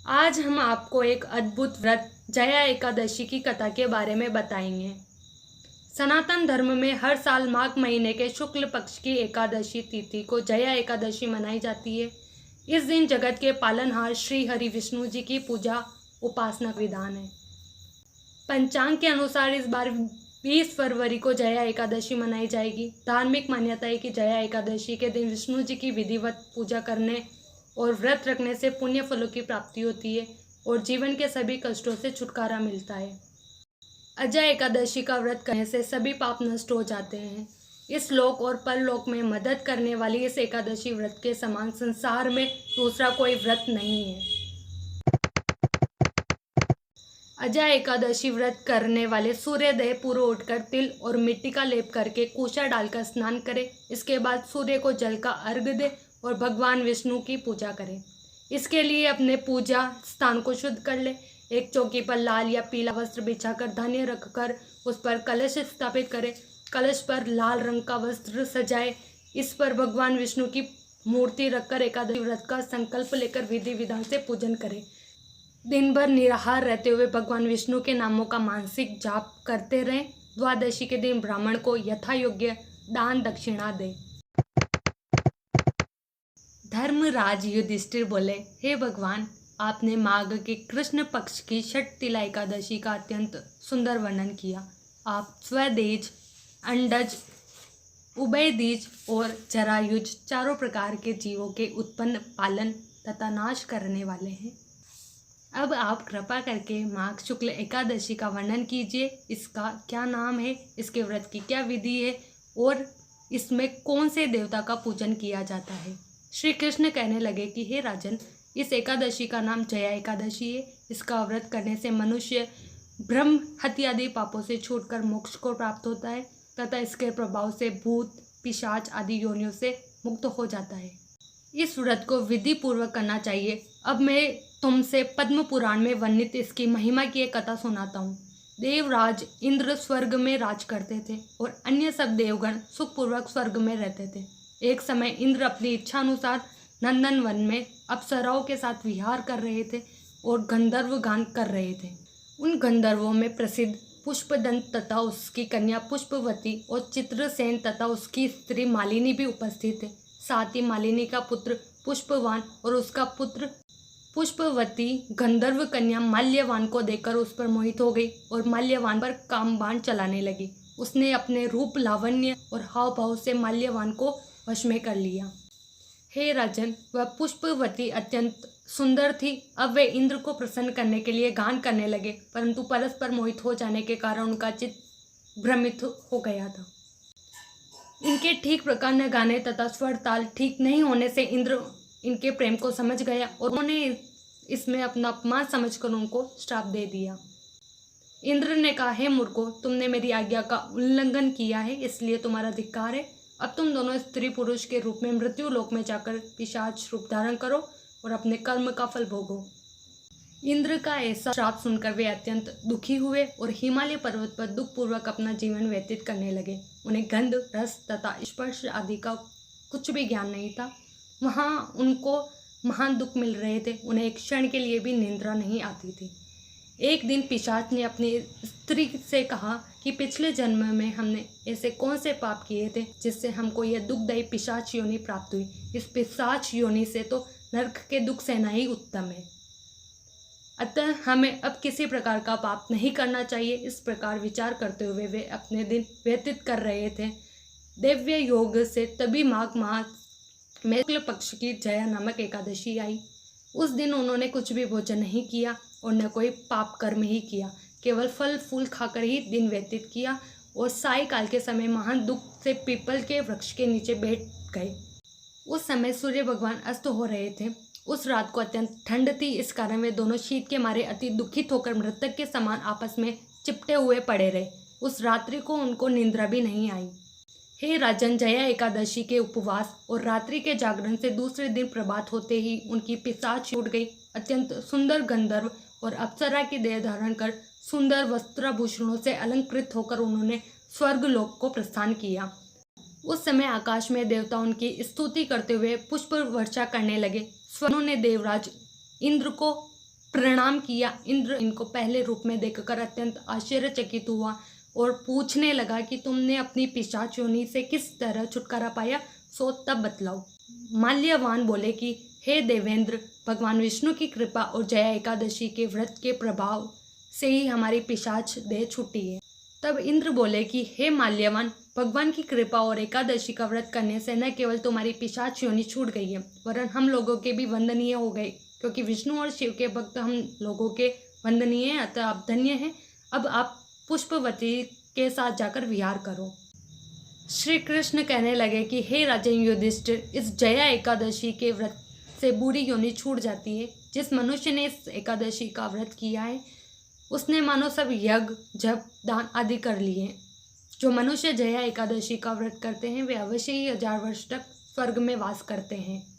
आज हम आपको एक अद्भुत व्रत जया एकादशी की कथा के बारे में बताएंगे। सनातन धर्म में हर साल माघ महीने के शुक्ल पक्ष की एकादशी तिथि को जया एकादशी मनाई जाती है। इस दिन जगत के पालनहार श्री हरि विष्णु जी की पूजा उपासना विधान है। पंचांग के अनुसार इस बार 20 फरवरी को जया एकादशी मनाई जाएगी। धार्मिक मान्यता है कि जया एकादशी के दिन विष्णु जी की विधिवत पूजा करने और व्रत रखने से पुण्य फलों की प्राप्ति होती है और जीवन के सभी कष्टों से छुटकारा मिलता है। अजय एकादशी का व्रत करने से सभी पाप नष्ट हो जाते हैं। इस लोक और परलोक में मदद करने वाली इस एकादशी व्रत के समान संसार में दूसरा कोई व्रत नहीं है। अजय एकादशी व्रत करने वाले सूर्योदय पूर्व उठकर तिल और मिट्टी का लेप करके कुशा डालकर स्नान करें। इसके बाद सूर्य को जल का अर्घ्य दे और भगवान विष्णु की पूजा करें। इसके लिए अपने पूजा स्थान को शुद्ध कर ले। एक चौकी पर लाल या पीला वस्त्र बिछाकर धान्य रखकर उस पर कलश स्थापित करें। कलश पर लाल रंग का वस्त्र सजाए। इस पर भगवान विष्णु की मूर्ति रखकर एकादशी व्रत का संकल्प लेकर विधि विधान से पूजन करें। दिन भर निराहार रहते हुए भगवान विष्णु के नामों का मानसिक जाप करते रहें। द्वादशी के दिन ब्राह्मण को यथा योग्य दान दक्षिणा दें। धर्मराज युधिष्ठिर बोले, हे भगवान, आपने माघ के कृष्ण पक्ष की छठ तिला एकादशी का अत्यंत सुंदर वर्णन किया। आप स्वदेज, अंडज, उभयदीज और जरायुज चारों प्रकार के जीवों के उत्पन्न, पालन तथा नाश करने वाले हैं। अब आप कृपा करके माघ शुक्ल एकादशी का वर्णन कीजिए। इसका क्या नाम है, इसके व्रत की क्या विधि है और इसमें कौन से देवता का पूजन किया जाता है। श्री कृष्ण कहने लगे कि हे राजन, इस एकादशी का नाम जया एकादशी है। इसका व्रत करने से मनुष्य ब्रह्म हत्या आदि पापों से छूटकर मोक्ष को प्राप्त होता है तथा इसके प्रभाव से भूत, पिशाच आदि योनियों से मुक्त हो जाता है। इस व्रत को विधि पूर्वक करना चाहिए। अब मैं तुमसे पद्म पुराण में वर्णित इसकी महिमा की एक कथा सुनाता हूँ। देवराज इंद्र स्वर्ग में राज करते थे और अन्य सब देवगण सुखपूर्वक स्वर्ग में रहते थे। एक समय इंद्र अपनी इच्छा अनुसार नंदन वन में अप्सराओं के साथ विहार कर रहे थे और गंधर्व गान कर रहे थे। उन गंधर्वों में प्रसिद्ध पुष्पदंत तथा उसकी कन्या पुष्पवती और चित्रसेन तथा उसकी स्त्री मालिनी भी उपस्थित थे। साथ ही मालिनी का पुत्र पुष्पवान और उसका पुत्र पुष्पवती गंधर्व कन्या माल्यवान को देखकर उस पर मोहित हो गई और माल्यवान पर कामबाण चलाने लगी। उसने अपने रूप, लावण्य और हाव भाव से माल्यवान को वश में कर लिया। हे राजन, वह पुष्पवती अत्यंत सुंदर थी। अब वे इंद्र को प्रसन्न करने के लिए गान करने लगे, परंतु परस्पर मोहित हो जाने के कारण उनका चित्त भ्रमित हो गया था। इनके ठीक प्रकार न गाने तथा स्वर ताल ठीक नहीं होने से इंद्र इनके प्रेम को समझ गया और उन्होंने इसमें अपना अपमान समझकर उनको श्राप दे दिया। इंद्र ने कहा, हे मूर्खों, तुमने मेरी आज्ञा का उल्लंघन किया है, इसलिए तुम्हारा धिक्कार है। अब तुम दोनों स्त्री पुरुष के रूप में मृत्यु लोक में जाकर पिशाच रूप धारण करो और अपने कर्म का फल भोगो। इंद्र का ऐसा श्राप सुनकर वे अत्यंत दुखी हुए और हिमालय पर्वत पर दुखपूर्वक अपना जीवन व्यतीत करने लगे। उन्हें गंध, रस तथा स्पर्श आदि का कुछ भी ज्ञान नहीं था। वहाँ उनको महान दुख मिल रहे थे। उन्हें एक क्षण के लिए भी निंद्रा नहीं आती थी। एक दिन पिशाच ने अपनी स्त्री से कहा कि पिछले जन्म में हमने ऐसे कौन से पाप किए थे जिससे हमको यह दुखदायी पिशाच योनि प्राप्त हुई। इस पिशाच योनि से तो नरक के दुख सहना ही उत्तम है। अतः हमें अब किसी प्रकार का पाप नहीं करना चाहिए। इस प्रकार विचार करते हुए वे अपने दिन व्यतीत कर रहे थे। दैव्य योग से तभी माघ मास में शुक्ल पक्ष की जया नामक एकादशी आई। उस दिन उन्होंने कुछ भी भोजन नहीं किया और न कोई पाप कर्म ही किया। केवल फल फूल खाकर ही दिन व्यतीत किया और सायकाल के समय महान दुख से पीपल के वृक्ष के नीचे बैठ गए। उस समय सूर्य भगवान अस्त हो रहे थे। उस रात को अत्यंत ठंड थी, इस कारण वे दोनों शीत के मारे अति दुखित होकर मृतक के समान आपस में चिपटे हुए पड़े रहे। उस रात्रि को उनको निंद्रा भी नहीं आई। हे राजन, जया एकादशी के उपवास और रात्रि के जागरण से दूसरे दिन प्रभात होते ही उनकी पिशाच छूट गई। अत्यंत सुंदर गंधर्व और अप्सरा की देह धारण कर सुंदर वस्त्राभूषणों से अलंकृत होकर उन्होंने स्वर्ग लोक को प्रस्थान किया। उस समय आकाश में देवता उनकी स्तुति करते हुए पुष्प वर्षा करने लगे। स्वनों ने देवराज इंद्र को प्रणाम किया। इंद्र इनको पहले रूप में देखकर अत्यंत आश्चर्यचकित हुआ और पूछने लगा कि तुमने अपनी पिशाच योनि से किस तरह छुटकारा पाया, सो तब बतलाओ। माल्यवान बोले कि हे देवेंद्र, भगवान विष्णु की कृपा और जया एकादशी के व्रत के प्रभाव से ही हमारी पिशाच देह छूटी है। तब इंद्र बोले कि हे माल्यवान, भगवान की कृपा और एकादशी का व्रत करने से न केवल तुम्हारी पिशाच योनि छूट गई है, वरन हम लोगों के भी वंदनीय हो गए, क्योंकि विष्णु और शिव के भक्त हम लोगों के वंदनीय हैं, अतः आप धन्य हैं। अब आप पुष्पवती के साथ जाकर विहार करो। श्री कृष्ण कहने लगे कि हे राजन युधिष्ठिर, इस जया एकादशी के व्रत से बुरी योनि छूट जाती है। जिस मनुष्य ने इस एकादशी का व्रत किया है उसने मानो सब यज्ञ, जप, दान आदि कर लिए। जो मनुष्य जया एकादशी का व्रत करते हैं वे अवश्य ही 1000 वर्ष तक स्वर्ग में वास करते हैं।